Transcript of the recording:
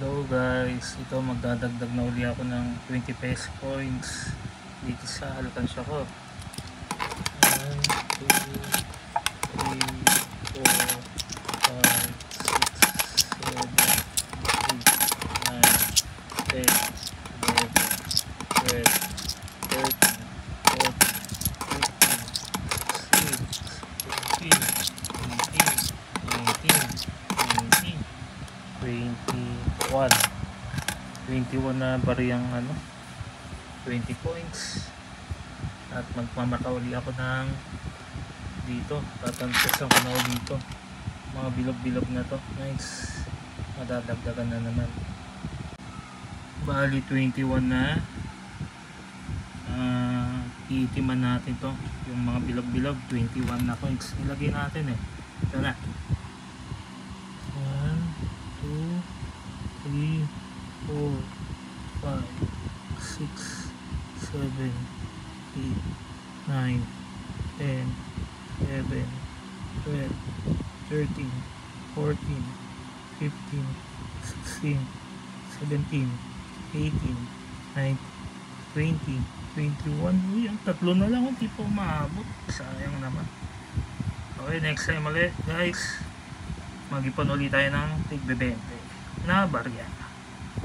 Hello guys, ito magdadagdag na uli ako ng 20 peso coins dito sa alkansya ko. 1, 2, 3, 4, 5, 6, 7, 8, 9, 10, 11, 12, 13, 21 na bariyang 20 points at magmamatauli ako ng dito, tatantasan ko na dito mga bilog-bilog na to. Nice, madadagdagan na naman. Bali 21 na iitiman natin to, yung mga bilog-bilog. 21 na coins ilagay natin ito na. 3, 4, 5, 6, 7, 8, 9, 10, 11, 12, 13, 14, 15, 16, 17, 18, 19, 20, 21. Uy, ang tatlo na lang, hindi pa umabot, sayang naman. Okay, next time ulit guys, mag-ipon ulit tayo ng tig-20 na barya.